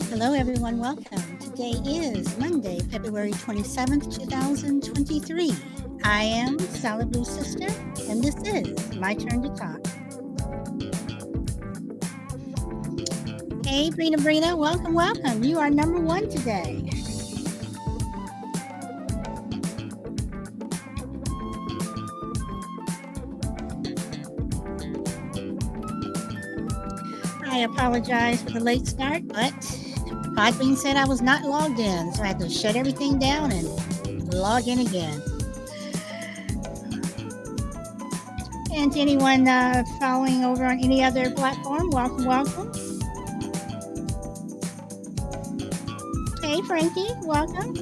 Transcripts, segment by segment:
Hello, everyone. Welcome. Today is Monday, February 27th, 2023. I am Salad Blue Sister, and this is My Turn to Talk. Hey, Brina, welcome. You are number one today. I apologize for the late start, but Podbean said I was not logged in, so I had to shut everything down and log in again. And to anyone following over on any other platform, welcome. Hey, Frankie, welcome.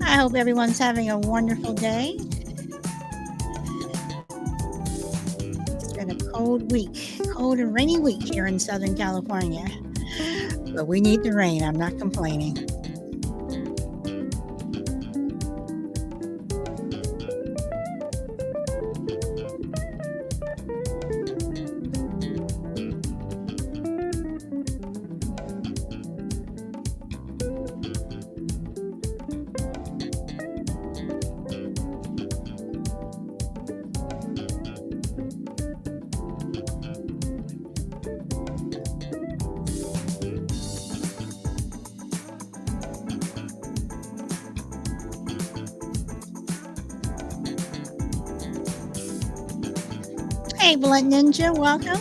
I hope everyone's having a wonderful day. It's been a cold and rainy week here in Southern California. But we need the rain. I'm not complaining. Hey, Blunt Ninja, welcome.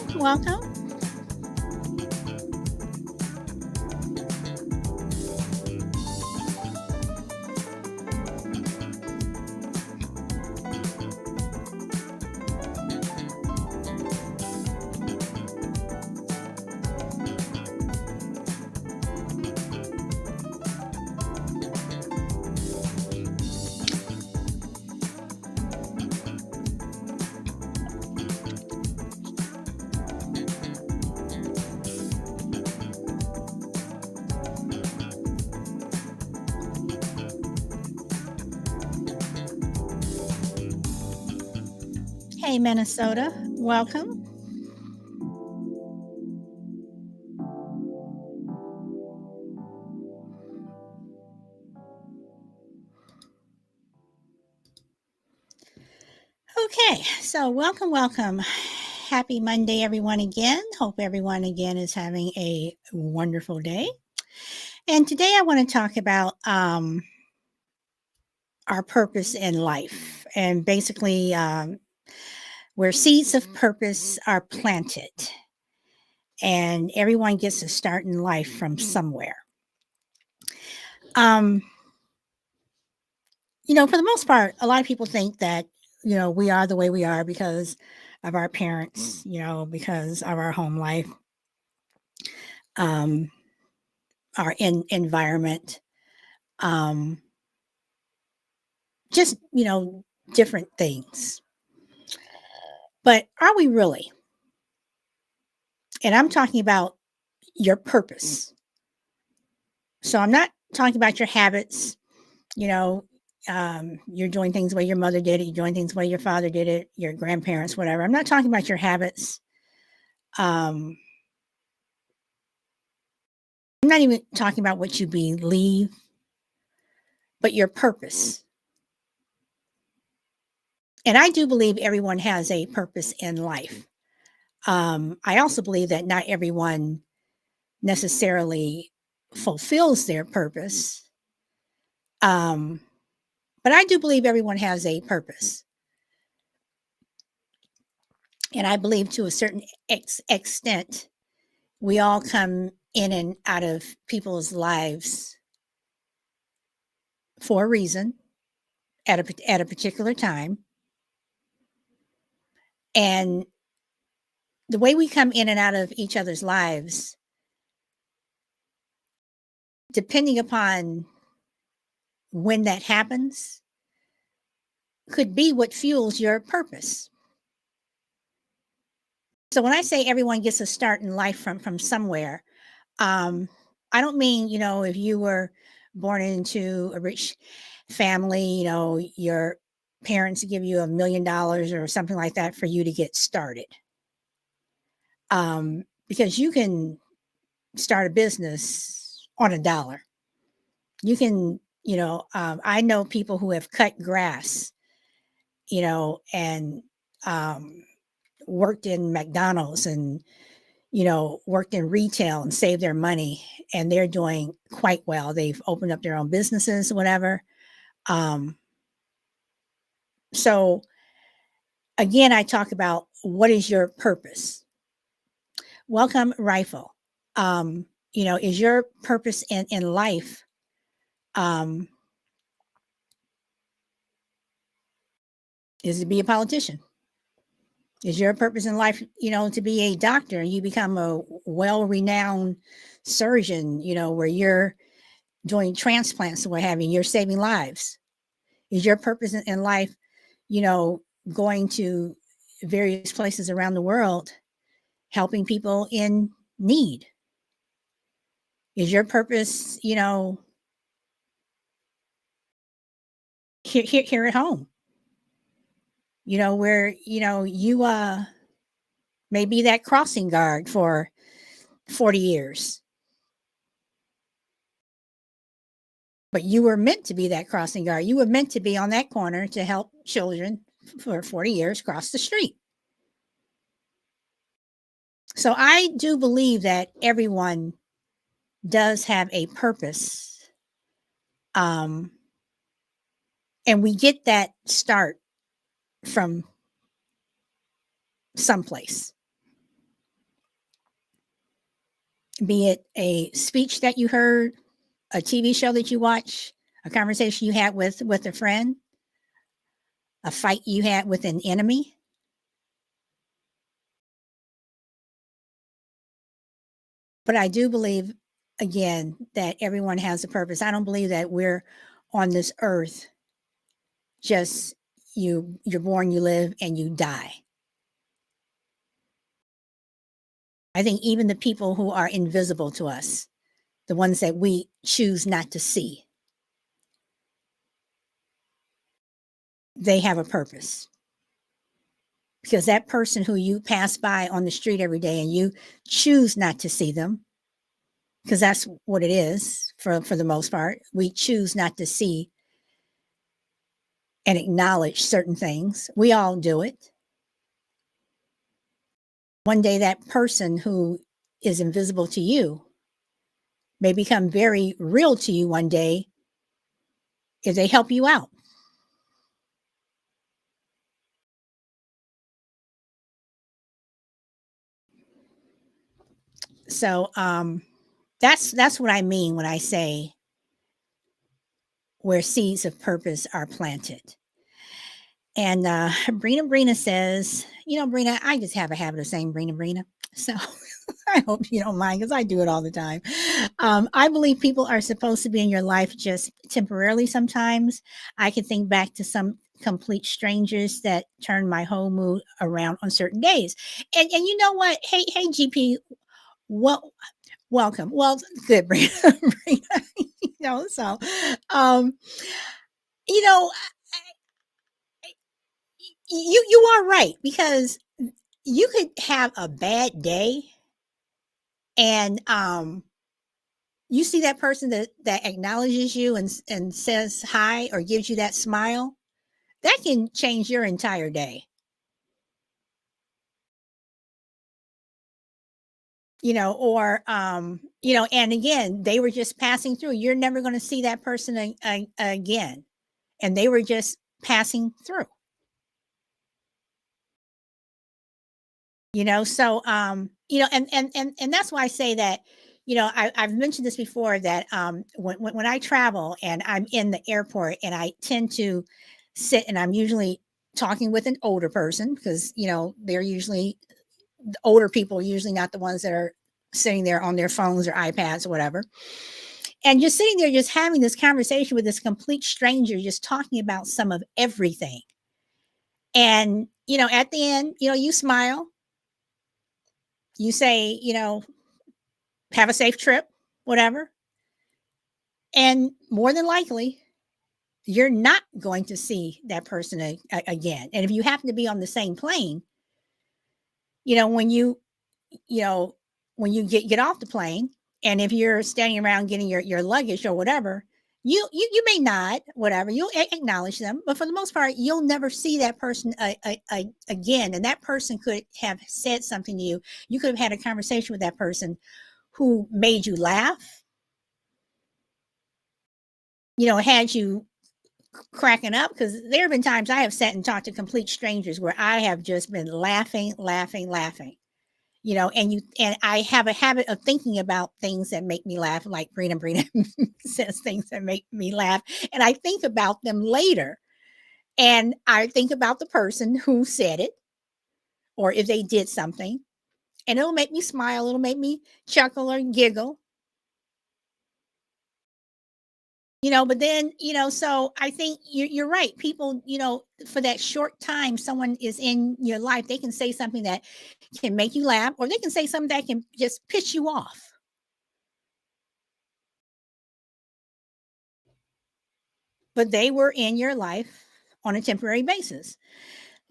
Hey, Minnesota, welcome. Okay, so welcome. Happy Monday, everyone, again. Hope everyone again is having a wonderful day. And today I want to talk about our purpose in life and basically where seeds of purpose are planted. And everyone gets a start in life from somewhere. For the most part, a lot of people think that, we are the way we are because of our parents, because of our home life, our environment, just, different things. But are we really? And I'm talking about your purpose. So I'm not talking about your habits, you're doing things the way your mother did it, you're doing things the way your father did it, your grandparents, whatever. I'm not talking about your habits. I'm not even talking about what you believe, but your purpose. And I do believe everyone has a purpose in life. I also believe that not everyone necessarily fulfills their purpose. But I do believe everyone has a purpose. And I believe to a certain extent, we all come in and out of people's lives for a reason at a particular time. And the way we come in and out of each other's lives, depending upon when that happens, could be what fuels your purpose. So when I say everyone gets a start in life from somewhere, I I don't mean, if you were born into a rich family, your parents give you $1 million or something like that for you to get started. Because you can start a business on a dollar. You can, I know people who have cut grass, and um, worked in McDonald's and, worked in retail and saved their money, and they're doing quite well. They've opened up their own businesses, whatever. Um, so again, I talk about what is your purpose? Welcome, Rifle. Is your purpose in life, um, is to be a politician? Is your purpose in life, to be a doctor and you become a well-renowned surgeon, where you're doing transplants or what have you, you're saving lives? Is your purpose in life, you know, going to various places around the world, helping people in need? Is your purpose, here at home, where, you may be that crossing guard for 40 years, but you were meant to be that crossing guard. You were meant to be on that corner to help children for 40 years cross the street. So I do believe that everyone does have a purpose. Um, and we get that start from someplace, be it a speech that you heard, a TV show that you watch, a conversation you had with a friend, a fight you had with an enemy. But I do believe, again, that everyone has a purpose. I don't believe that we're on this earth just you're born, you live, and you die. I think even the people who are invisible to us, the ones that we choose not to see, they have a purpose. Because that person who you pass by on the street every day and you choose not to see them, because that's what it is for the most part. We choose not to see and acknowledge certain things. We all do it. One day, that person who is invisible to you may become very real to you one day if they help you out. So that's what I mean when I say where seeds of purpose are planted. And Brina says, Brina, I just have a habit of saying Brina. So I hope you don't mind because I do it all the time. I believe people are supposed to be in your life just temporarily sometimes. I can think back to some complete strangers that turn my whole mood around on certain days. And you know what? Hey, GP, well, welcome. Well, good, Brina. Brina, so, um, you know, you are right because you could have a bad day and you see that person that acknowledges you and says hi or gives you that smile, that can change your entire day. Or and again, they were just passing through. You're never going to see that person again, and they were just passing through. So and that's why I say that, I've mentioned this before, that when I travel and I'm in the airport and I tend to sit, and I'm usually talking with an older person because they're usually, the older people are usually not the ones that are sitting there on their phones or iPads or whatever, and just sitting there just having this conversation with this complete stranger, just talking about some of everything. And at the end, you smile, you say, have a safe trip. whatever. And more than likely, you're not going to see that person again. And if you happen to be on the same plane, you know, when you know, when you get off the plane, and if you're standing around getting your luggage or whatever, you may nod, whatever, you'll acknowledge them, but for the most part, you'll never see that person again. And that person could have said something to you. You could have had a conversation with that person who made you laugh, had you cracking up, because there have been times I have sat and talked to complete strangers where I have just been laughing, laughing, laughing. And I have a habit of thinking about things that make me laugh, like Brina says things that make me laugh, and I think about them later, and I think about the person who said it, or if they did something, and it'll make me smile, it'll make me chuckle or giggle. But then, so I think you're right. People, for that short time someone is in your life, they can say something that can make you laugh, or they can say something that can just piss you off. But they were in your life on a temporary basis.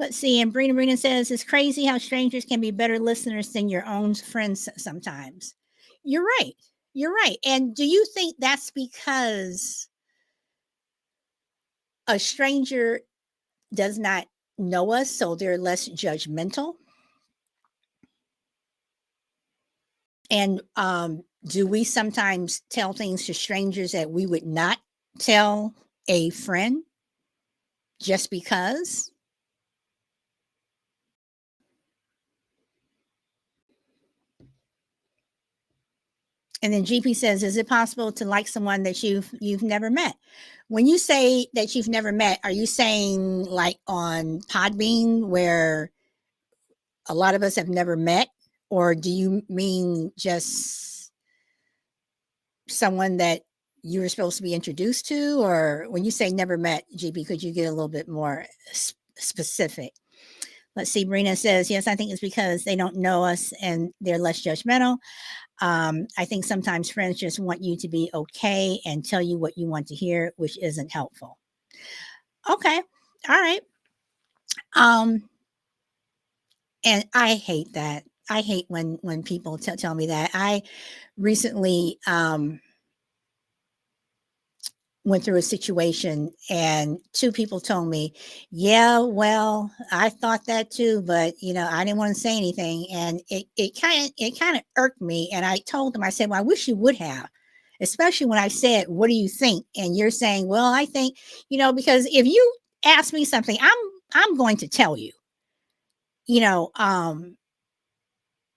Let's see. And Brina says, it's crazy how strangers can be better listeners than your own friends sometimes. You're right. You're right. And do you think that's because a stranger does not know us, so they're less judgmental? And do we sometimes tell things to strangers that we would not tell a friend just because? And then GP says, is it possible to like someone that you've never met? When you say that you've never met, are you saying like on Podbean, where a lot of us have never met? Or do you mean just someone that you were supposed to be introduced to? Or when you say never met, GP, could you get a little bit more specific? Let's see. Brina says, yes, I think it's because they don't know us and they're less judgmental. I think sometimes friends just want you to be okay and tell you what you want to hear, which isn't helpful. Okay. All right. Um, and I hate that. I hate when people tell me that. I recently went through a situation, and two people told me, yeah, well, I thought that too, but I didn't want to say anything. And it kind of irked me. And I told them, I said, well, I wish you would have, especially when I said, what do you think? And you're saying, well, I think, because if you ask me something, I'm going to tell you, you know, um,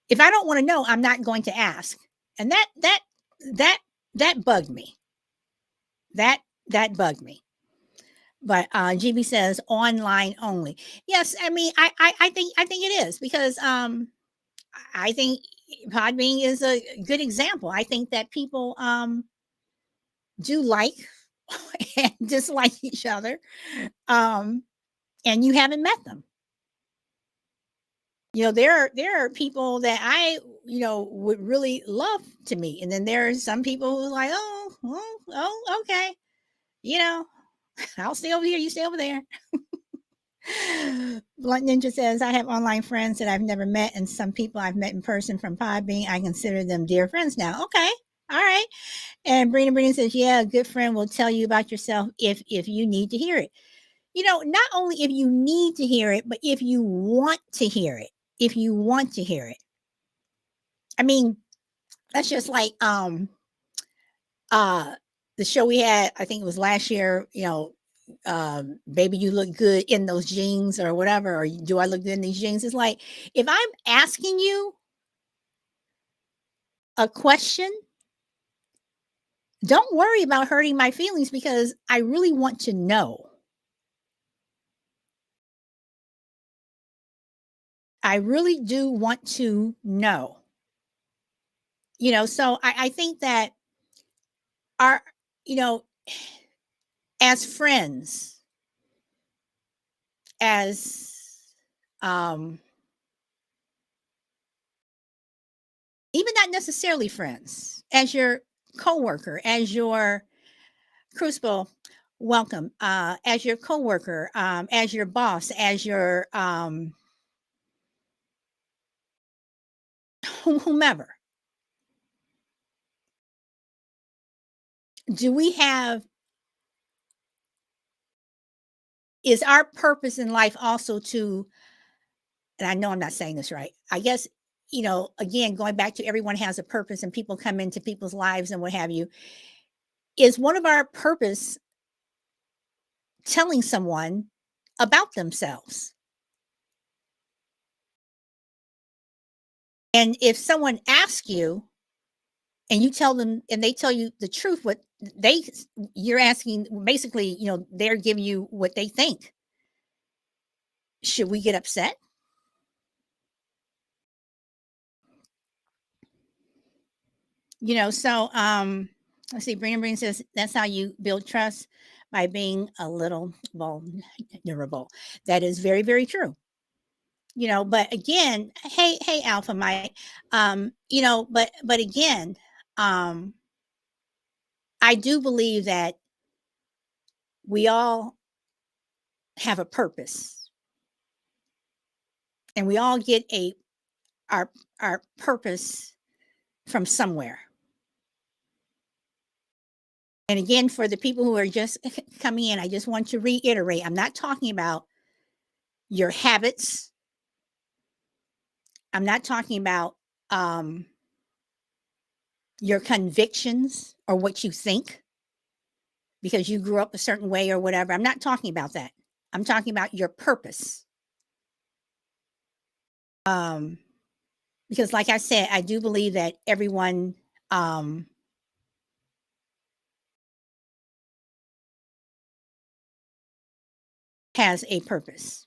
if I don't want to know, I'm not going to ask. And that that bugged me. That that bugged me. But GB says online only. Yes, I mean, I think it is, because I think Podbean is a good example. I think that people do like and dislike each other, um, and you haven't met them. There are people that I would really love to meet, and then there are some people who are like, oh, okay, you know, I'll stay over here, you stay over there. Blunt Ninja says, I have online friends that I've never met, and some people I've met in person from Podbean. I consider them dear friends now. Okay. All right. And Brina says, yeah, a good friend will tell you about yourself if you need to hear it. Not only if you need to hear it, but if you want to hear it. If you want to hear it. I mean, that's just like uh the show we had, I think it was last year, baby, you look good in those jeans or whatever, or do I look good in these jeans? It's like, if I'm asking you a question, don't worry about hurting my feelings, because I really want to know. I really do want to know. So I think that our, you know, as friends, as um even not necessarily friends, as your coworker, as your crucible, welcome, as your coworker, as your boss, as your whomever, do we have is our purpose in life also to, and I know I'm not saying this right. I guess, again, going back to everyone has a purpose and people come into people's lives and what have you, is one of our purpose telling someone about themselves? And if someone asks you and you tell them and they tell you the truth, what they you're asking basically, they're giving you what they think. Should we get upset? So let's see, Brandon Breen says that's how you build trust, by being a little vulnerable. That is very, very true. But again, hey Alpha Mike, but again, um, I do believe that we all have a purpose and we all get our our purpose from somewhere. And again, for the people who are just coming in, I just want to reiterate, I'm not talking about your habits. I'm not talking about um, your convictions or what you think because you grew up a certain way or whatever. I'm not talking about that. I'm talking about your purpose. Um, because, like I said, I do believe that everyone um, has a purpose.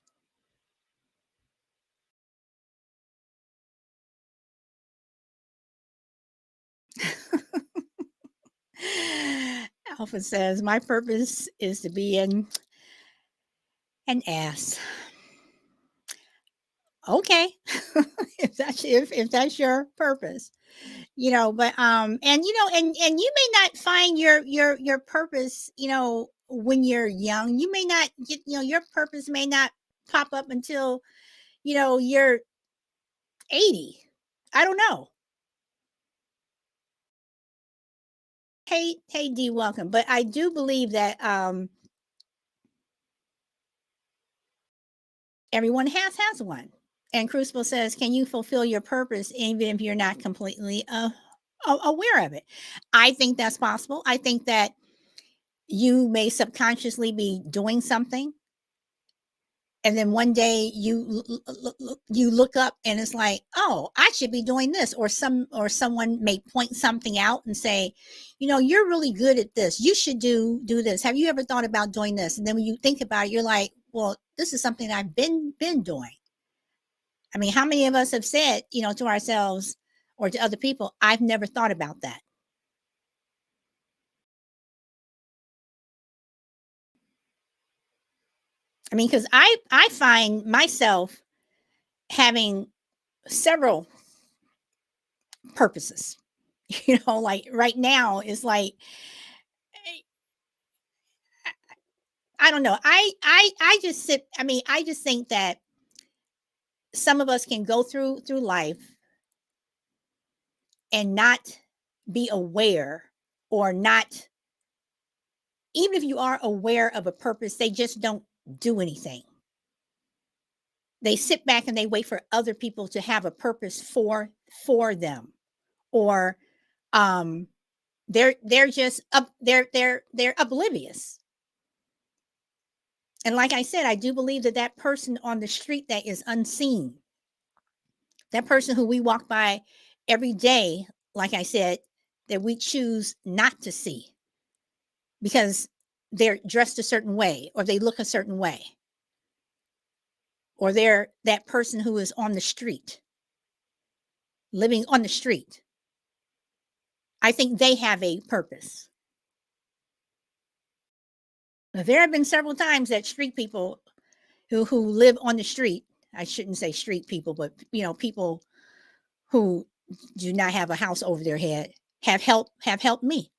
Alpha says, my purpose is to be an ass. Okay. If that's your purpose, but and you may not find your purpose, when you're young. You may not get, your purpose may not pop up until, you're 80. I don't know. Hey D, welcome. But I do believe that everyone has one. And Crucible says, can you fulfill your purpose even if you're not completely aware of it? I think that's possible. I think that you may subconsciously be doing something, and then one day you look up and it's like, oh, I should be doing this, or someone may point something out and say, you're really good at this, you should do this, have you ever thought about doing this? And then when you think about it, you're like, well, this is something I've been doing. I mean, how many of us have said, to ourselves or to other people, I've never thought about that. I mean, because I find myself having several purposes. Like right now is like, I don't know. I just sit. I mean, I just think that some of us can go through life and not be aware, or not, even if you are aware of a purpose, they just don't do anything. They sit back and they wait for other people to have a purpose for them, or um they're just up they're oblivious. And like I said, I do believe that that person on the street that is unseen, that person who we walk by every day, like I said, that we choose not to see because they're dressed a certain way or they look a certain way, or they're that person who is on the street, living on the street. I think they have a purpose. Now, there have been several times that street people who live on the street, I shouldn't say street people, but people who do not have a house over their head, have helped me.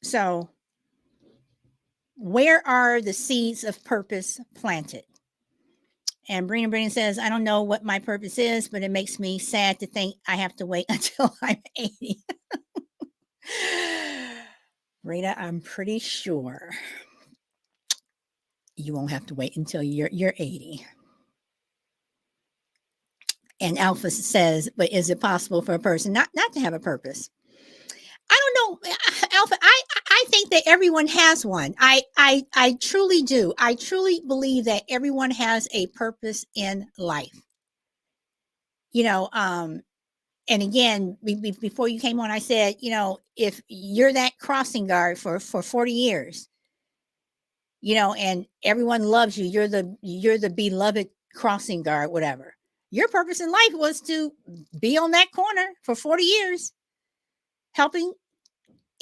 So, where are the seeds of purpose planted? And Brina says, I don't know what my purpose is, but it makes me sad to think I have to wait until I'm 80. Rita, I'm pretty sure you won't have to wait until you're 80. And Alpha says, but is it possible for a person not to have a purpose? I don't know, Alpha. I think that everyone has one. I truly do. I truly believe that everyone has a purpose in life. You know, and again, before you came on, I said, if you're that crossing guard for 40 years, and everyone loves you, you're the beloved crossing guard, whatever. Your purpose in life was to be on that corner for 40 years, helping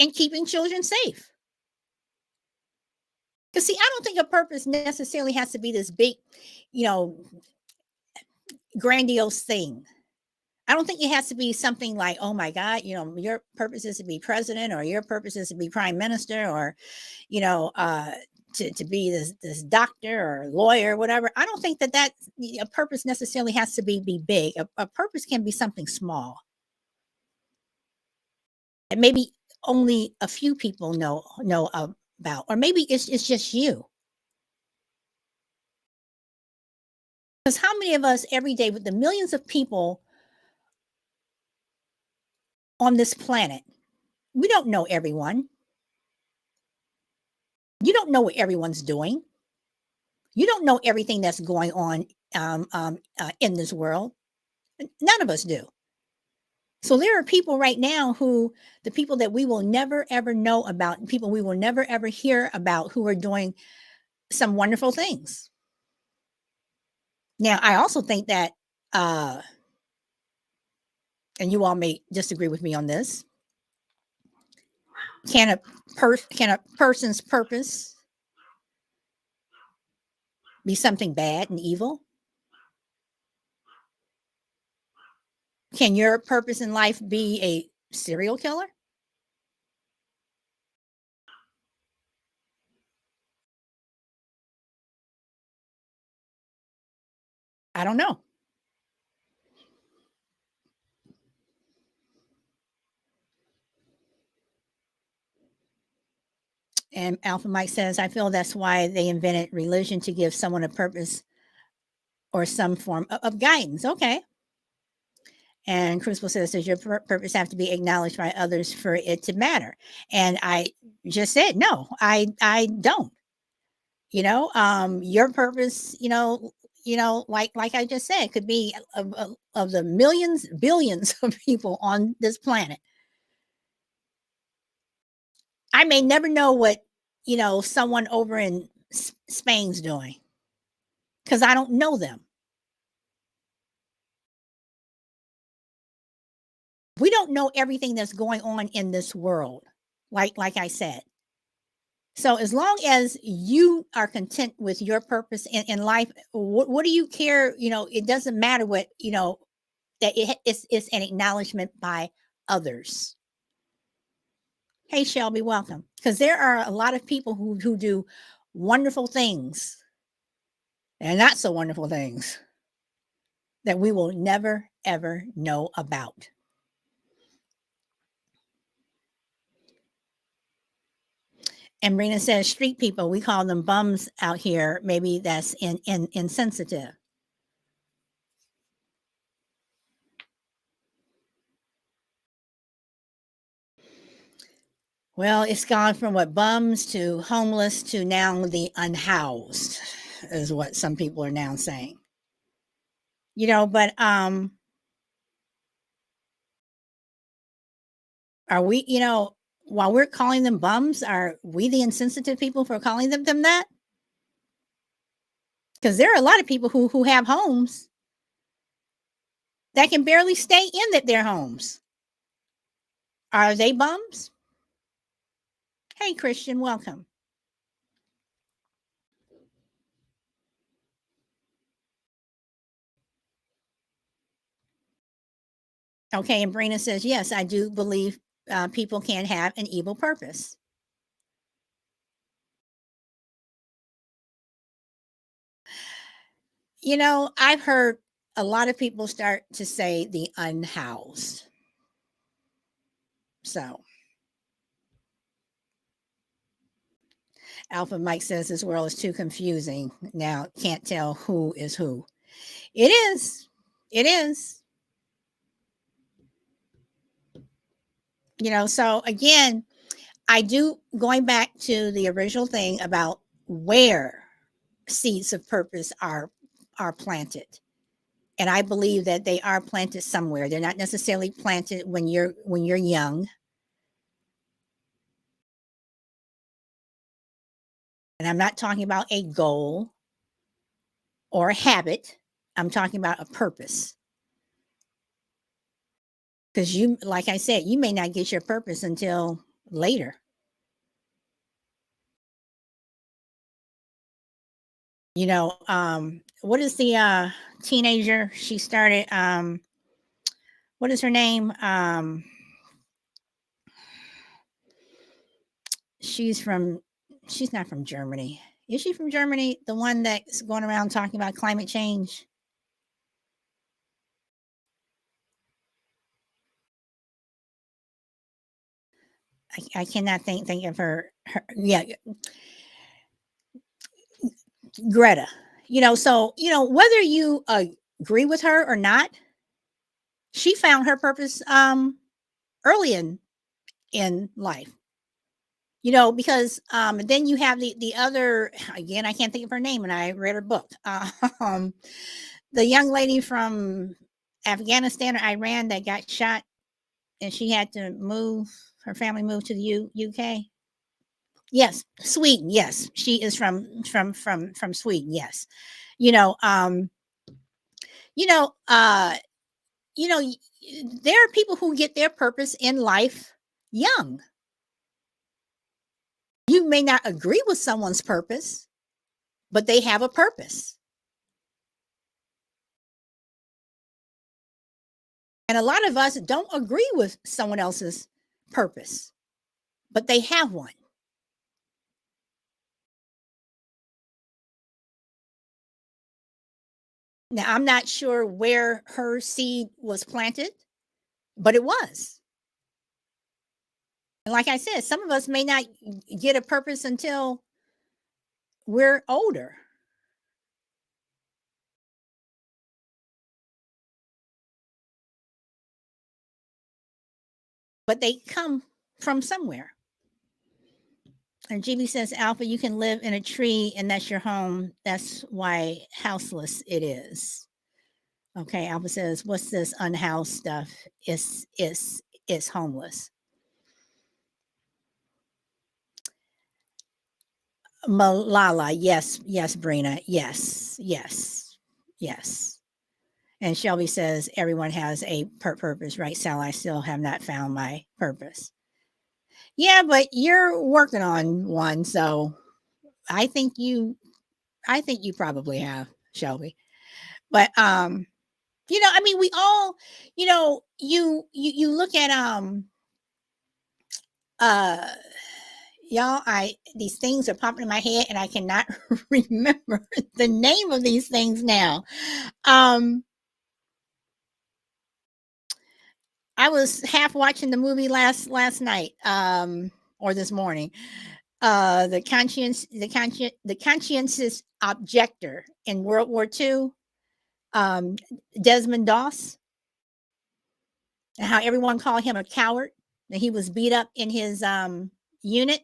and keeping children safe. Because see, I don't think a purpose necessarily has to be this big, you know, grandiose thing. I don't think it has to be something like, oh my God, your purpose is to be president, or your purpose is to be prime minister, or, you know, uh, to be this doctor or lawyer, whatever. I don't think that a purpose necessarily has to be big. A purpose can be something small, and maybe only a few people know about, or maybe it's just you. Because how many of us every day, with the millions of people on this planet, we don't know everyone. You don't know what everyone's doing. You don't know everything that's going on in this world. None of us do. So there are people right now the people that we will never ever know about, people we will never ever hear about, who are doing some wonderful things. Now, I also think that, and you all may disagree with me on this, can a person's purpose be something bad and evil? Can your purpose in life be a serial killer? I don't know. And Alpha Mike says, I feel that's why they invented religion, to give someone a purpose or some form of guidance. Okay. And Crucible says, does your purpose have to be acknowledged by others for it to matter? And I just said, no, I don't. Your purpose, like I just said, could be of the millions, billions of people on this planet. I may never know what, someone over in Spain's doing, because I don't know them. We don't know everything that's going on in this world, like I said. So as long as you are content with your purpose in life, what do you care? It doesn't matter what, that it's an acknowledgement by others. Hey, Shelby, welcome. Because there are a lot of people who do wonderful things and not so wonderful things that we will never, ever know about. And Rena says, street people, we call them bums out here. Maybe that's insensitive. Well, it's gone from what, bums to homeless to now the unhoused, is what some people are now saying. But are we, while we're calling them bums, are we the insensitive people for calling them that? Because there are a lot of people who have homes that can barely stay in their homes. Are they bums? Hey, Christian, welcome. Okay, and Brina says, yes, I do believe people can have an evil purpose. I've heard a lot of people start to say the unhoused. So, Alpha Mike says this world is too confusing. Now, can't tell who is who. It is. It is. So again, I do going back to the original thing about where seeds of purpose are planted. And I believe that they are planted somewhere. They're not necessarily planted when you're young. And I'm not talking about a goal or a habit. I'm talking about a purpose. Because you, like I said, you may not get your purpose until later. What is the teenager? She started what is her name? She's from she's not from Germany. Is she from Germany? The one that's going around talking about climate change? I cannot think of her. Yeah, Greta. So whether you agree with her or not, she found her purpose early in life. Because then you have the other, again, I can't think of her name, and I read her book. The young lady from Afghanistan or Iran that got shot, and she had to move. Her family moved to the UK. Yes, Sweden. Yes, she is from Sweden. Yes, you know, um, you know, uh, you know, there are people who get their purpose in life young. You may not agree with someone's purpose, but they have a purpose. And a lot of us don't agree with someone else's purpose, but they have one. Now, I'm not sure where her seed was planted, but it was. And like I said, some of us may not get a purpose until we're older, but they come from somewhere. And GB says, Alpha, you can live in a tree and that's your home. That's why houseless it is. Okay, Alpha says, what's this unhoused stuff? It's homeless. Malala, yes, yes, Brina, yes, yes, yes. And Shelby says, everyone has a purpose, right, Sal? I still have not found my purpose. Yeah, but you're working on one, so I think you I think you probably have, Shelby. But I mean, we all, you look at uh y'all, I these things are popping in my head and I cannot remember the name of these things now. Um I was half watching the movie last night, or this morning. The conscientious objector in World War II, um, Desmond Doss, and how everyone called him a coward. And he was beat up in his unit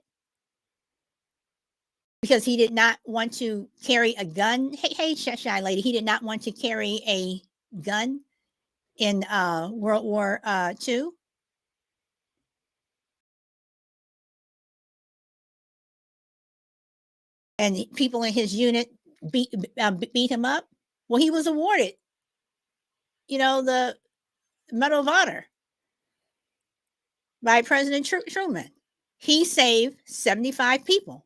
because he did not want to carry a gun. Hey, shy lady, he did not want to carry a gun in World War II. And people in his unit beat him up. Well, he was awarded, the Medal of Honor by President Truman. He saved 75 people.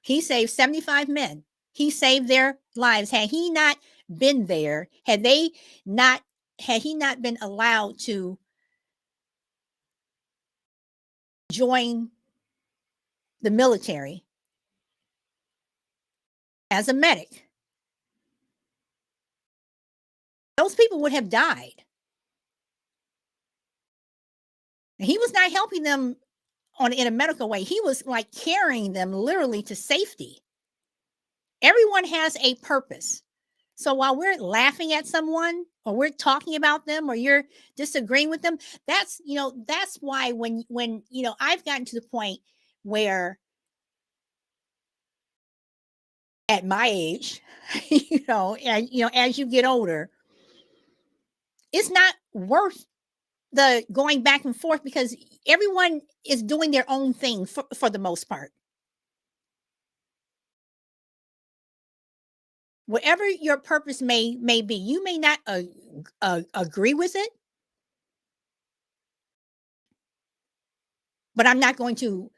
He saved 75 men. He saved their lives. Had he not been there, had they not had he not been allowed to join the military as a medic, those people would have died. And he was not helping them in a medical way. He was like carrying them literally to safety. Everyone has a purpose. So while we're laughing at someone or we're talking about them or you're disagreeing with them, that's why when I've gotten to the point where at my age, and as you get older, it's not worth the going back and forth because everyone is doing their own thing for the most part. Whatever your purpose may be, you may not agree with it, but I'm not going to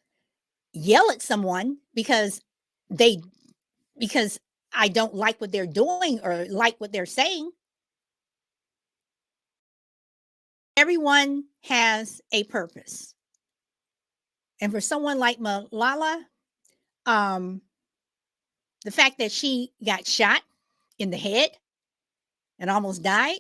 yell at someone they because I don't like what they're doing or like what they're saying. Everyone has a purpose. And for someone like Malala, um, the fact that she got shot in the head and almost died,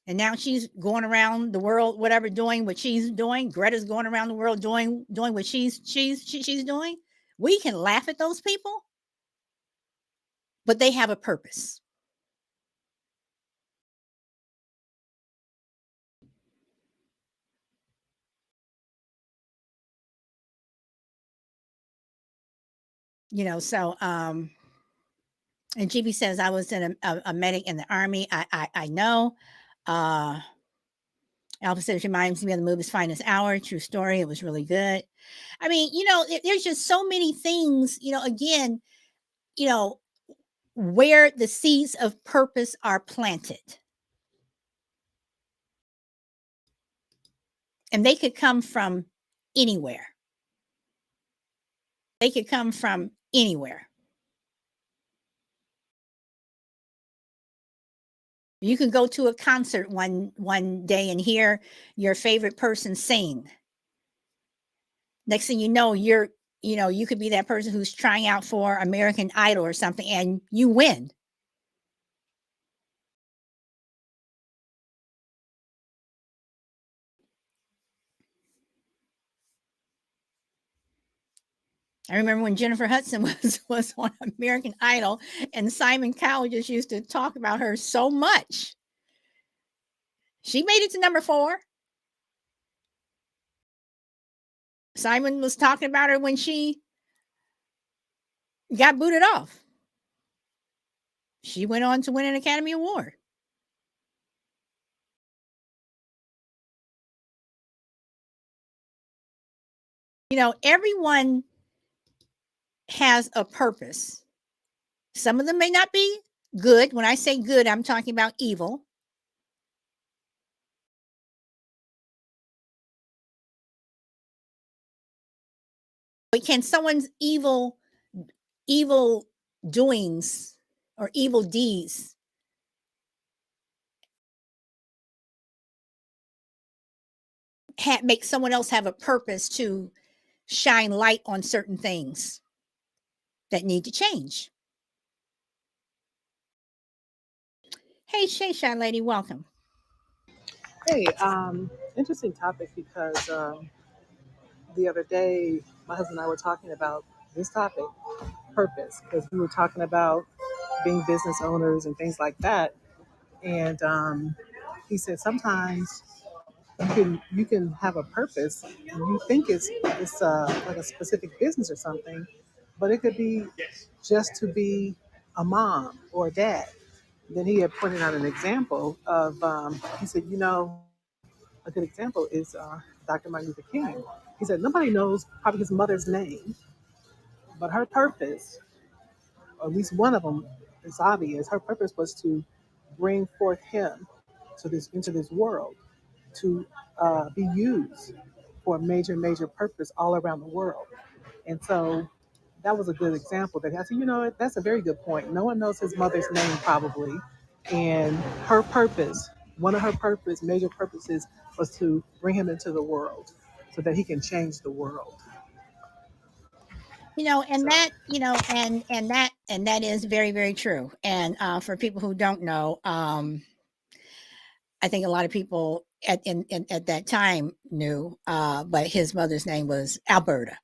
and now she's going around the world, whatever, doing what she's doing. Greta's going around the world doing what she's doing. We can laugh at those people, but they have a purpose. So and GB says I was in a medic in the army. I know. Alpha says reminds me of the movie's Finest Hour. True story. It was really good. I mean, there's just so many things. Again, you know, where the seeds of purpose are planted, and they could come from anywhere. They could come from anywhere. You can go to a concert one day and hear your favorite person sing. Next thing you know, you could be that person who's trying out for American Idol or something, and you win. I remember when Jennifer Hudson was on American Idol, and Simon Cowell just used to talk about her so much. She made it to number 4. Simon was talking about her when she got booted off. She went on to win an Academy Award. Everyone has a purpose. Some of them may not be good. When I say good, I'm talking about evil. But can someone's evil doings or evil deeds make someone else have a purpose to shine light on certain things that need to change? Hey, Shay Shine Lady, welcome. Hey, interesting topic because the other day my husband and I were talking about this topic, purpose, because we were talking about being business owners and things like that. And he said sometimes you can have a purpose and you think it's like a specific business or something, but it could be just to be a mom or a dad. Then he had pointed out an example of he said, a good example is Dr. Martin Luther King. He said nobody knows probably his mother's name, but her purpose, or at least one of them, is obvious. Her purpose was to bring forth him to this into this world to be used for a major purpose all around the world. And so that was a good example. That I said, that's a very good point. No one knows his mother's name probably, And her purpose, one of her purpose, major purposes, was to bring him into the world so that he can change the world. And So that, and that is very, very true. And for people who don't know, I think a lot of people at that time knew, but his mother's name was Alberta.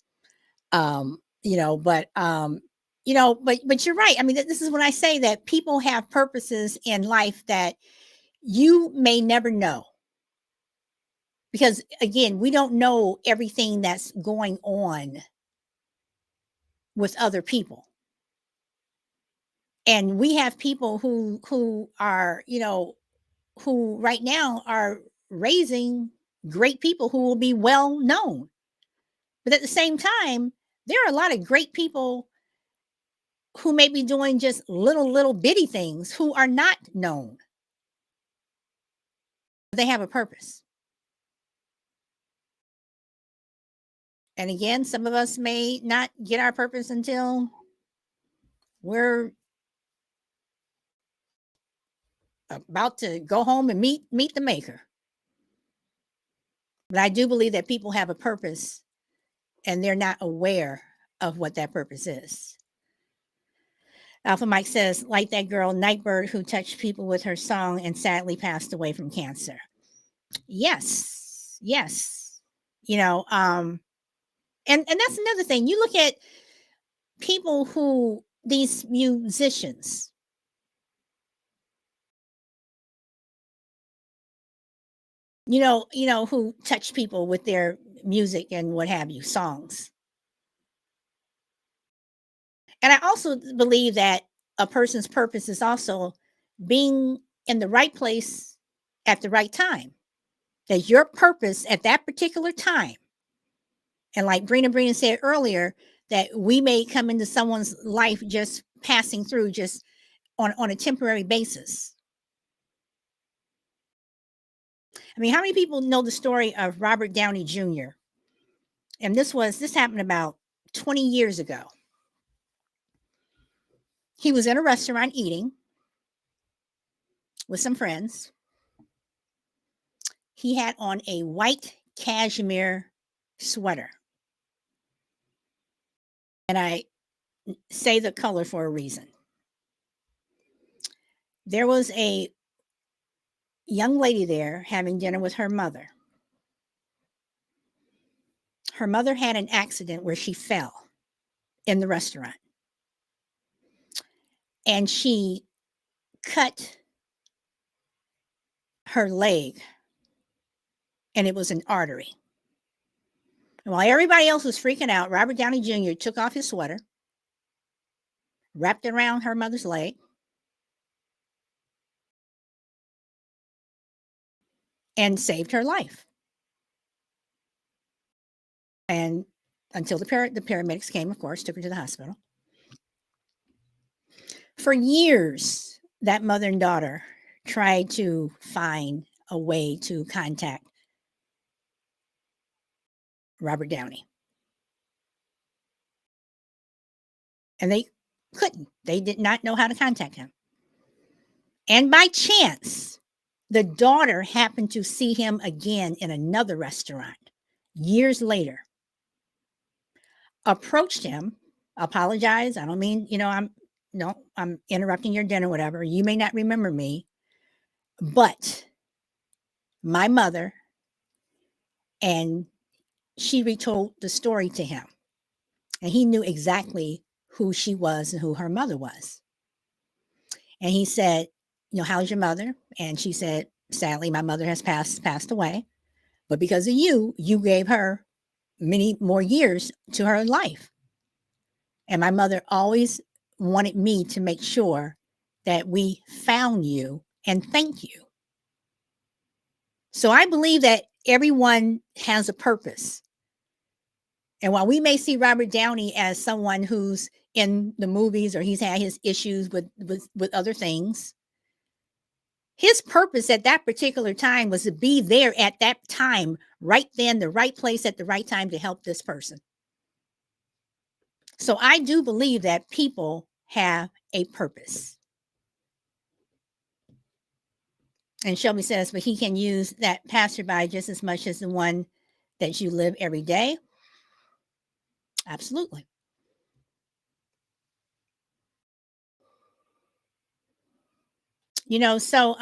But you're right. I mean, this is when I say that people have purposes in life that you may never know, because again, we don't know everything that's going on with other people. And we have people who are, who right now are raising great people who will be well known. But at the same time, there are a lot of great people who may be doing just little bitty things who are not known. They have a purpose. And again, some of us may not get our purpose until we're about to go home and meet the maker. But I do believe that people have a purpose and they're not aware of what that purpose is. Alpha Mike says, like that girl Nightbird who touched people with her song and sadly passed away from cancer. Yes, yes. And that's another thing. You look at people who, these musicians, who touch people with their music and what have you, songs. And I also believe that a person's purpose is also being in the right place at the right time. That your purpose at that particular time, and like Brina said earlier, that we may come into someone's life just passing through, just on a temporary basis. I mean, how many people know the story of Robert Downey Jr.? And this happened about 20 years ago. He was in a restaurant eating with some friends. He had on a white cashmere sweater. And I say the color for a reason. There was a young lady there having dinner with her mother. Her mother had an accident where she fell in the restaurant. And she cut her leg, and it was an artery. And while everybody else was freaking out, Robert Downey Jr. took off his sweater, wrapped it around her mother's leg, and saved her life. And until the paramedics came, of course, took her to the hospital. For years, that mother and daughter tried to find a way to contact Robert Downey. And they couldn't. They did not know how to contact him. And by chance, the daughter happened to see him again in another restaurant years later. Approached him, apologized. I don't mean, I'm interrupting your dinner, whatever. You may not remember me, but my mother, and she retold the story to him. And he knew exactly who she was and who her mother was. And he said, how's your mother? And she said, sadly, my mother has passed away. But because of you, you gave her many more years to her life. And my mother always wanted me to make sure that we found you and thank you. So I believe that everyone has a purpose. And while we may see Robert Downey as someone who's in the movies or he's had his issues with other things, his purpose at that particular time was to be there at that time, right then, the right place at the right time to help this person. So I do believe that people have a purpose. And Shelby says, but he can use that passerby just as much as the one that you live every day. Absolutely. So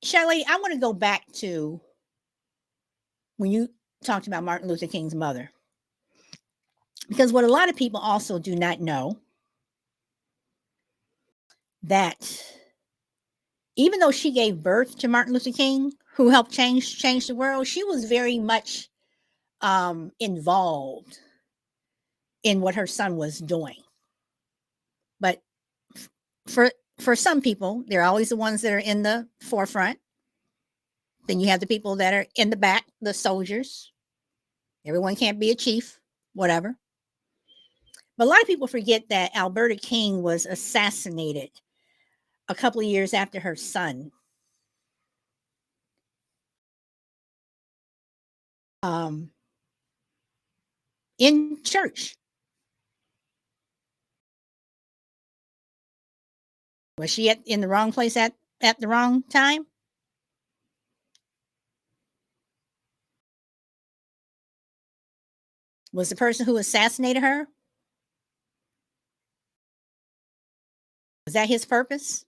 Shelly, I want to go back to when you talked about Martin Luther King's mother. Because what a lot of people also do not know, that even though she gave birth to Martin Luther King, who helped change the world, she was very much involved in what her son was doing. But for for some people, they're always the ones that are in the forefront. Then you have the people that are in the back, the soldiers. Everyone can't be a chief, whatever. But a lot of people forget that Alberta King was assassinated a couple of years after her son in church. Was she in the wrong place at the wrong time? Was the person who assassinated her, was that his purpose?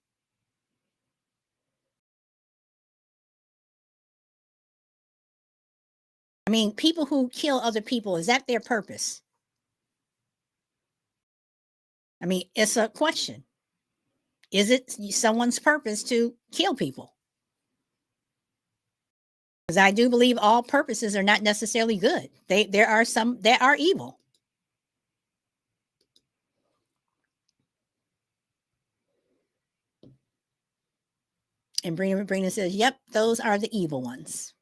I mean, people who kill other people, is that their purpose? I mean, it's a question. Is it someone's purpose to kill people? Because I do believe all purposes are not necessarily good. There are some that are evil. And Brina says, yep, those are the evil ones.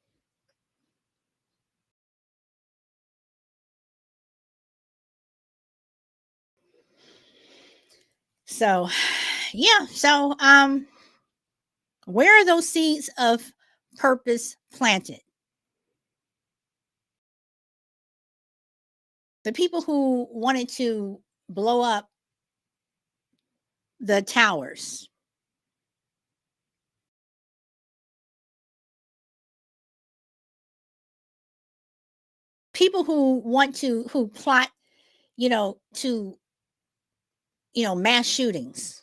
So, yeah. So, where are those seeds of purpose planted? The people who wanted to blow up the towers, people who plot, to, mass shootings,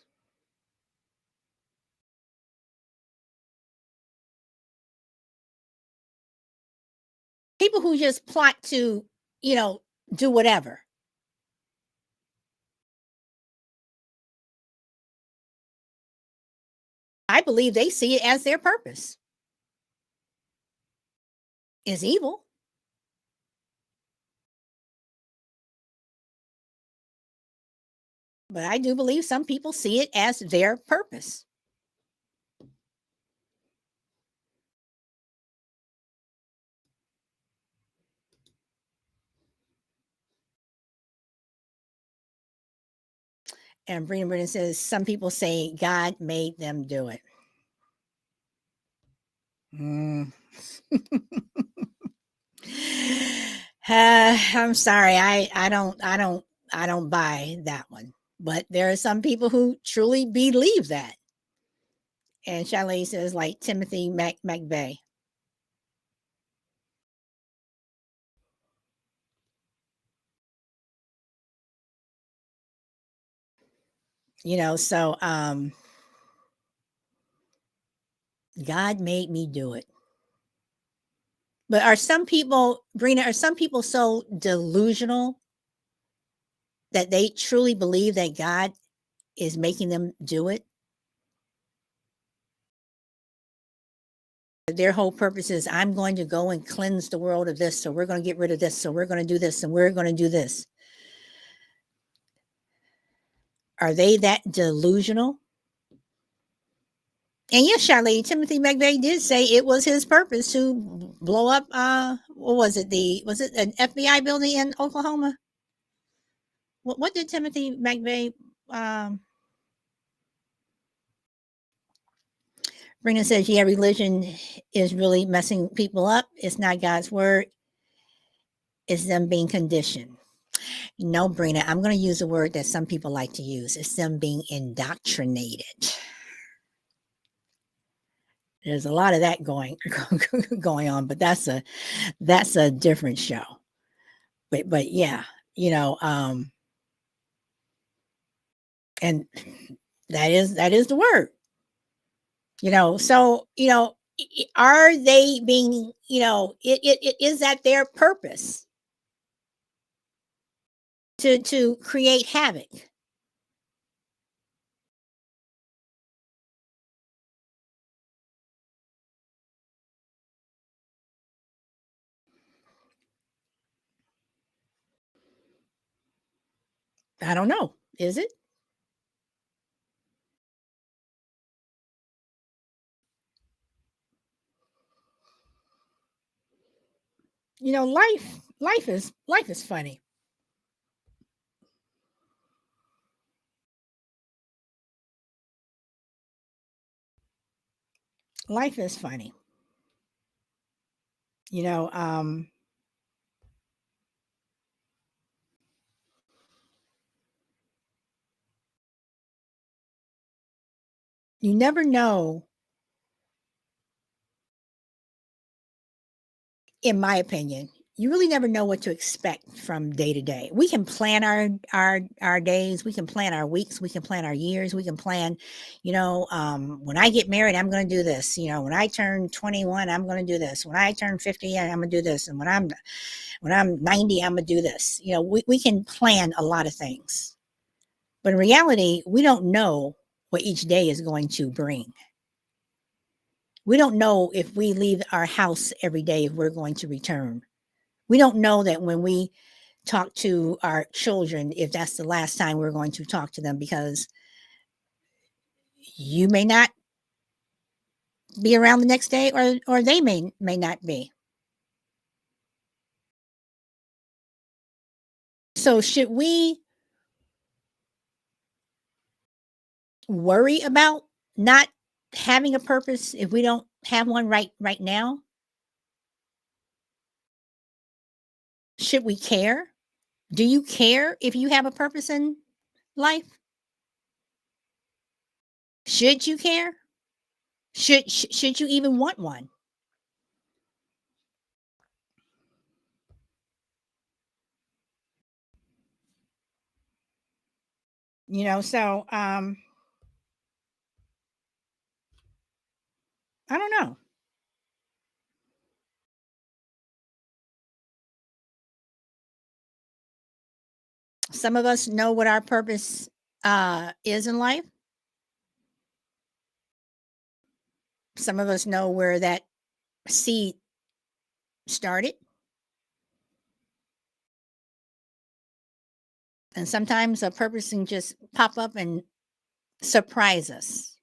people who just plot to, do whatever. I believe they see it as their purpose. Is evil. But I do believe some people see it as their purpose. And Brennan says, some people say God made them do it. Mm. I'm sorry. I don't buy that one. But there are some people who truly believe that. And Chalet says, like Timothy McVeigh. So God made me do it. But are some people, Brina, are some people so delusional that they truly believe that God is making them do it? Their whole purpose is, I'm going to go and cleanse the world of this. So we're going to get rid of this. So we're going to do this and we're going to do this. Are they that delusional? And yes, Charlie, Timothy McVeigh did say it was his purpose to blow up, what was it? Was it an FBI building in Oklahoma? What did Timothy McVeigh, Brina says, yeah, religion is really messing people up. It's not God's word. It's them being conditioned. No, Brina, I'm going to use a word that some people like to use. It's them being indoctrinated. There's a lot of that going on, but that's a different show. But yeah, you know, and that is the word. So are they being, is that their purpose to create havoc? I don't know. Is it? Life is funny. Life is funny. You know, you never know, in my opinion, you really never know what to expect from day to day. We can plan our days, we can plan our weeks, we can plan our years, we can plan, when I get married, I'm going to do this. When I turn 21, I'm going to do this. When I turn 50, I'm going to do this. And when I'm 90, I'm going to do this. We can plan a lot of things. But in reality, we don't know what each day is going to bring. We don't know if we leave our house every day, if we're going to return. We don't know that when we talk to our children, if that's the last time we're going to talk to them, because you may not be around the next day, or they may not be. So should we worry about not having a purpose if we don't have one right now? Should we care? Do you care if you have a purpose in life? Should you care? Should you even want one? So I don't know. Some of us know what our purpose is in life. Some of us know where that seed started. And sometimes a purpose can just pop up and surprise us.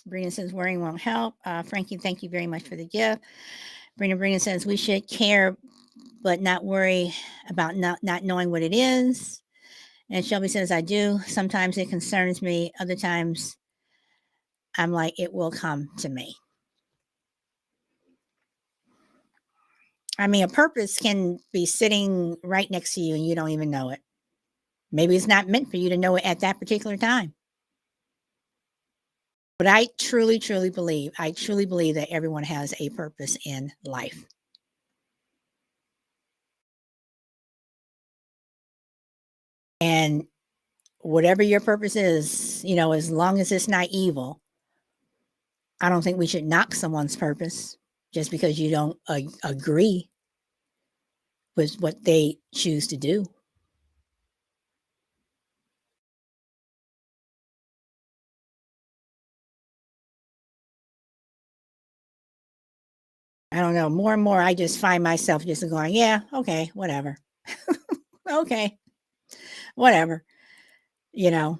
Brina says worrying won't help. Frankie, thank you very much for the gift. Brina says we should care but not worry about not knowing what it is. And Shelby says, I do. Sometimes it concerns me. Other times I'm like, it will come to me. I mean, a purpose can be sitting right next to you and you don't even know it. Maybe it's not meant for you to know it at that particular time. But I truly, truly believe that everyone has a purpose in life. And whatever your purpose is, as long as it's not evil, I don't think we should knock someone's purpose just because you don't agree with what they choose to do. I don't know. More and more, I just find myself just going, yeah, okay, whatever. Okay, whatever. You know,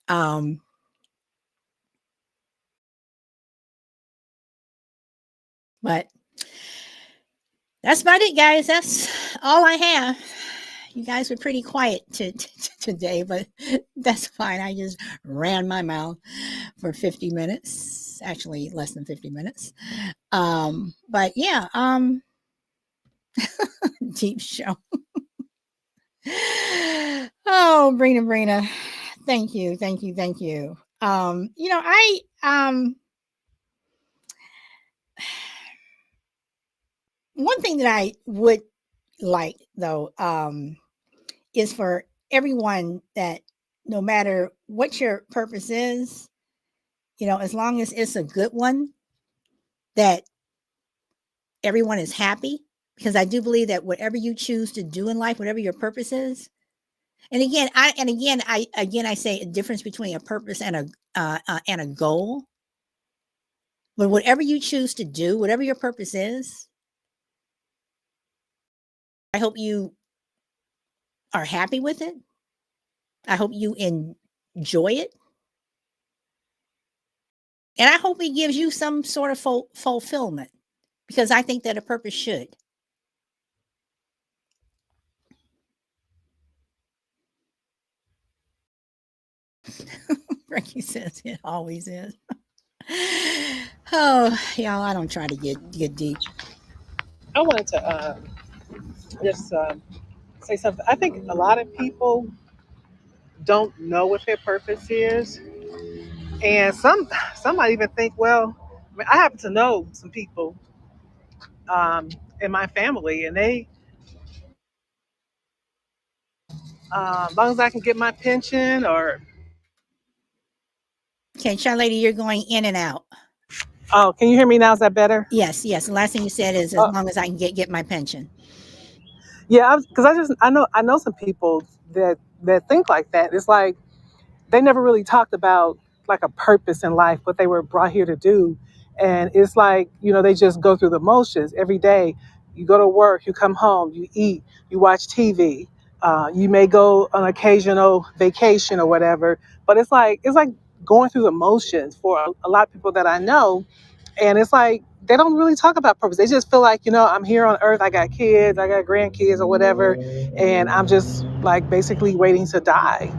um, but that's about it, guys. That's all I have. You guys were pretty quiet today, but that's fine. I just ran my mouth for 50 minutes, actually less than 50 minutes. But yeah, deep show. Oh, Brina, thank you, thank you, thank you. I one thing that I would like though, is for everyone that no matter what your purpose is, as long as it's a good one, that everyone is happy. Because I do believe that whatever you choose to do in life, whatever your purpose is, and again, I say a difference between a purpose and a goal. But whatever you choose to do, whatever your purpose is, I hope you are happy with it. I hope you enjoy it. And I hope it gives you some sort of fulfillment because I think that a purpose should. Ricky says it always is. Oh, y'all, I don't try to get deep. I wanted to just say something. I think a lot of people don't know what their purpose is, and some might even think, well, I mean, I happen to know some people in my family, and they, as long as I can get my pension, or Okay, Char Lady, you're going in and out. oh, can you hear me now? Is that better? Yes, yes. The last thing you said is as Uh, long as I can get my pension. yeah, because I know some people that think like that. It's like they never really talked about like a purpose in life, what they were brought here to do. And it's like, they just go through the motions every day. You go to work, you come home, you eat, you watch TV. You may go on occasional vacation or whatever, but it's like going through the motions for a lot of people that I know. And it's like they don't really talk about purpose. They just feel like, I'm here on earth, I got kids, I got grandkids or whatever, and I'm just like basically waiting to die,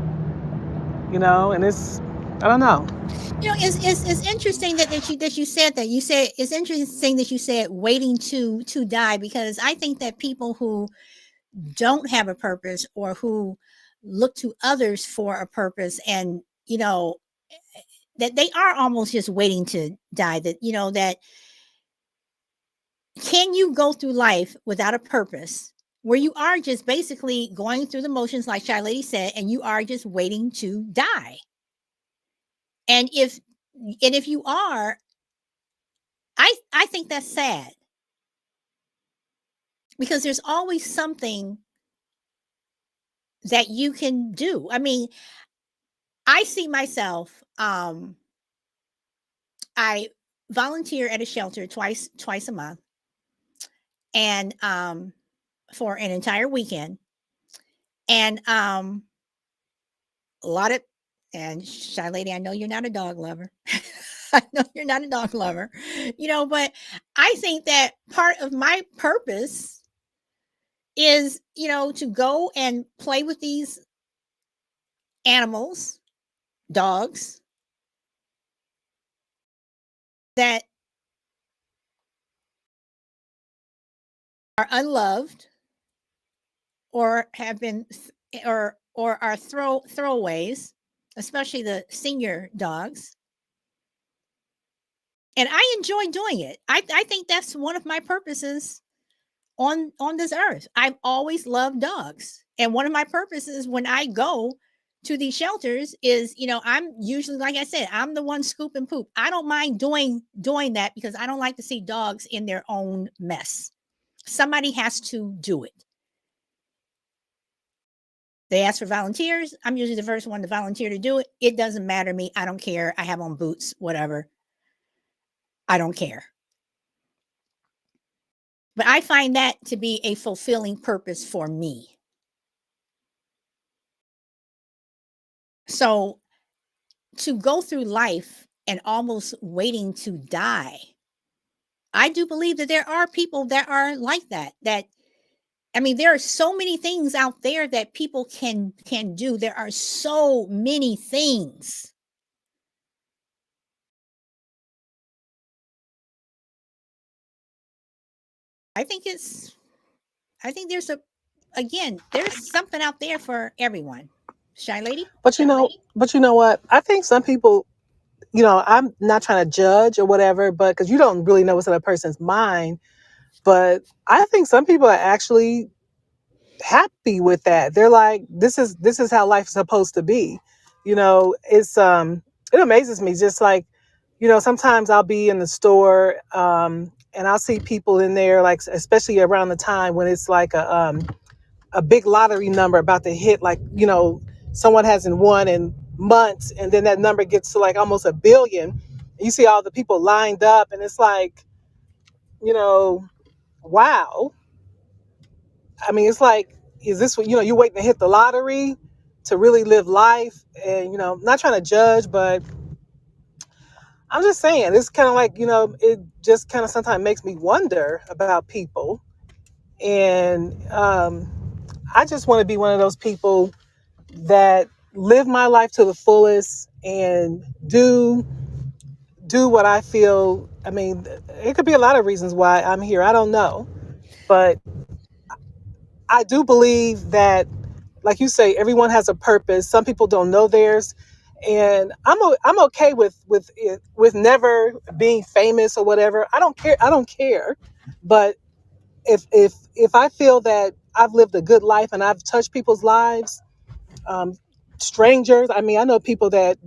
and I don't know. It's interesting that you said that. You said it's interesting that you said waiting to die because I think that people who don't have a purpose or who look to others for a purpose and that they are almost just waiting to die. That can you go through life without a purpose where you are just basically going through the motions, like Shy Lady said, and you are just waiting to die? And if you are, I think that's sad because there's always something that you can do. I mean, I see myself. I volunteer at a shelter twice a month, and for an entire weekend, and a lot of and Shy Lady, I know you're not a dog lover. I know you're not a dog lover, but I think that part of my purpose is, to go and play with these animals, dogs that are unloved or have been or are throwaways, especially the senior dogs. And I enjoy doing it. I think that's one of my purposes on this earth. I've always loved dogs. And one of my purposes when I go to these shelters is, I'm usually, like I said, I'm the one scooping poop. I don't mind doing that because I don't like to see dogs in their own mess. Somebody has to do it. They ask for volunteers. I'm usually the first one to volunteer to do it. It doesn't matter to me. I don't care. I have on boots, whatever. I don't care. But I find that to be a fulfilling purpose for me. So to go through life and almost waiting to die, I do believe that there are people that are like that I mean, there are so many things out there that people can do. There are so many things. I think it's I think there's a again, there's something out there for everyone. Shy lady? But you know what? I think some people, I'm not trying to judge or whatever, but because you don't really know what's in a person's mind, but I think some people are actually happy with that. They're like, this is how life is supposed to be. It amazes me. Just like, sometimes I'll be in the store, and I'll see people in there, like especially around the time when it's like a big lottery number about to hit, like, someone hasn't won in months, and then that number gets to like almost 1 billion. You see all the people lined up, and it's like, you know, wow. I mean, it's like, is this what, you're waiting to hit the lottery to really live life? And, not trying to judge, but I'm just saying, it's kind of like, it just kind of sometimes makes me wonder about people. And I just want to be one of those people that live my life to the fullest and do what I feel. I mean, it could be a lot of reasons why I'm here. I don't know. But I do believe that, like you say, everyone has a purpose. Some people don't know theirs, and I'm okay with never being famous or whatever. I don't care. I don't care. But if I feel that I've lived a good life and I've touched people's lives, um, strangers. I mean, I know people that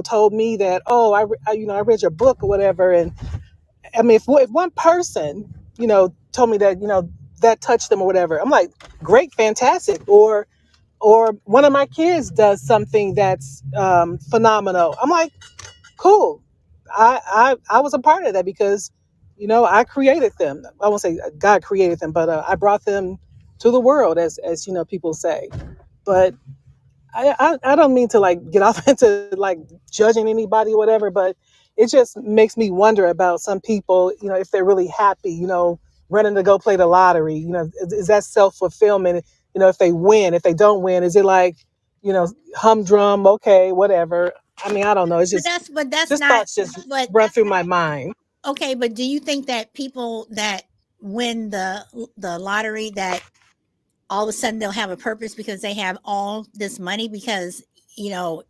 told me that, oh, I read your book or whatever, and I mean, if one person told me that that touched them or whatever, I'm like, great, fantastic. Or one of my kids does something that's phenomenal. I'm like, cool. I was a part of that because I created them. I won't say God created them, but I brought them to the world, as people say. But I don't mean to like get off into like judging anybody or whatever, but it just makes me wonder about some people, if they're really happy, running to go play the lottery, is that self-fulfillment? If they win, if they don't win, is it like, humdrum, okay, whatever. I mean, I don't know. It's But that's just not thoughts just but run through my mind. okay, but do you think that people that win the lottery that all of a sudden they'll have a purpose because they have all this money? Because you know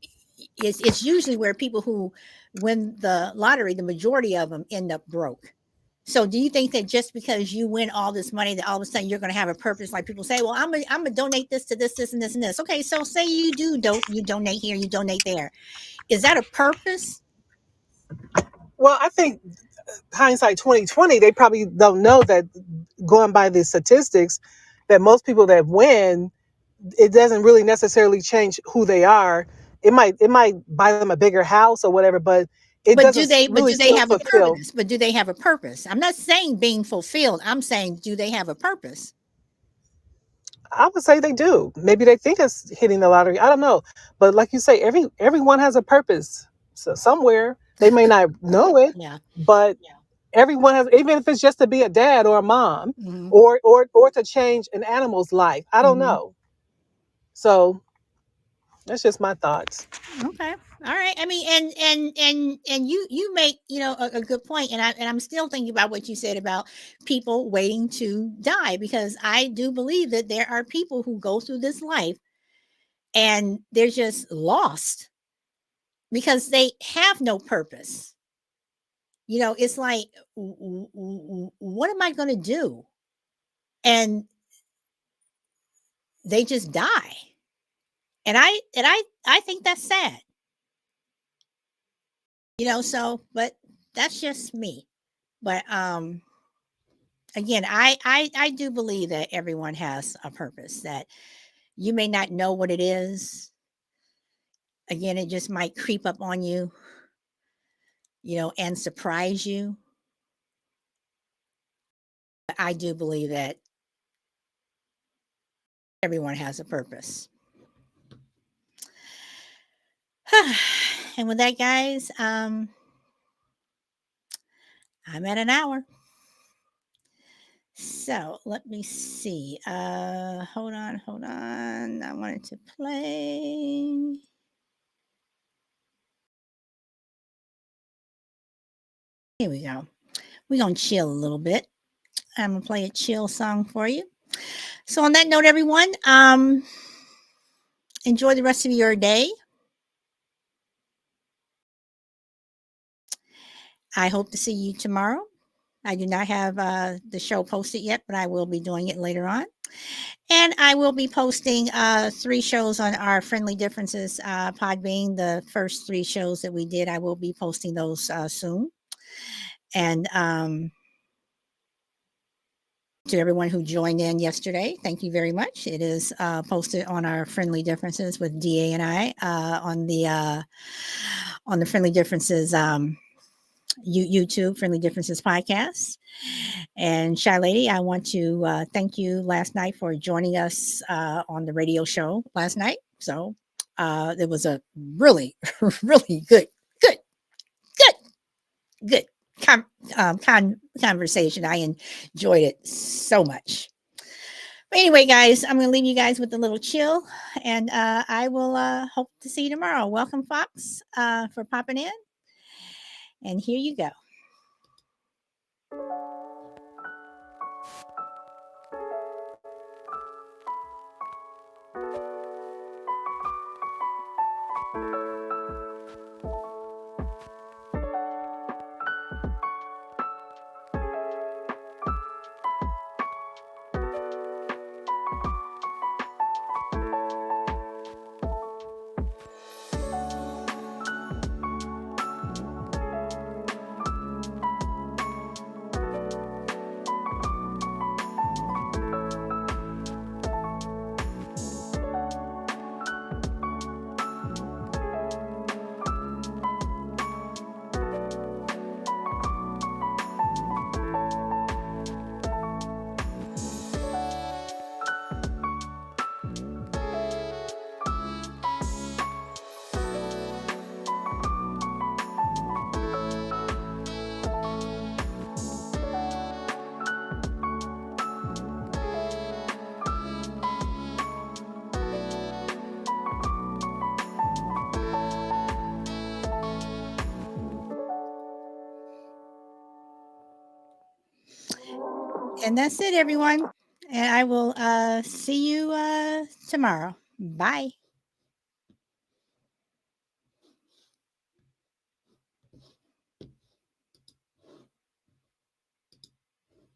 it's usually where people who win the lottery, the majority of them end up broke. So do you think that just because you win all this money that all of a sudden you're going to have a purpose? Like people say, well, I'm gonna donate this to this and this and this. Okay, so say you donate here, you donate there. Is that a purpose? Well, I think hindsight 2020, they probably don't know that, going by the statistics, that most people that win, it doesn't really necessarily change who they are. It might buy them a bigger house or whatever, but it But doesn't but really do they still have a fulfill. purpose? But do they have a purpose? I'm not saying being fulfilled. I'm saying, do they have a purpose? I would say they do. Maybe they think it's hitting the lottery. I don't know, but like you say, everyone has a purpose. So somewhere they may not know it, Yeah. but everyone has. Even if it's just to be a dad or a mom, Hmm. or to change an animal's life. I don't Hmm. know. So that's just my thoughts. Okay. All right. I mean, and you make a good point, and I'm still thinking about what you said about people waiting to die, because I do believe that there are people who go through this life and they're just lost because they have no purpose. It's like, what am I going to do? And they just die. And I think that's sad. So but that's just me. But again, I do believe that everyone has a purpose, that you may not know what it is. Again, it just might creep up on you, and surprise you. But I do believe that everyone has a purpose. And with that, guys, I'm at an hour. So let me see. Hold on, hold on. I wanted to play. Here we go. We're gonna chill a little bit. I'm gonna play a chill song for you. So on that note, everyone, enjoy the rest of your day. I hope to see you tomorrow. I do not have the show posted yet, but I will be doing it later on. And I will be posting 3 shows on our Friendly Differences Podbean. The first 3 shows that we did, I will be posting those soon. And to everyone who joined in yesterday, thank you very much. It is posted on our Friendly Differences with DA and I on the Friendly Differences YouTube Friendly Differences podcast. And Shy Lady, I want to thank you last night for joining us on the radio show last night. So it was a really, really good, good, good, good conversation. I enjoyed it so much. But anyway, guys, I'm going to leave you guys with a little chill, and I will hope to see you tomorrow. Welcome, Fox, for popping in. And here you go. And that's it, everyone. And I will see you tomorrow. Bye.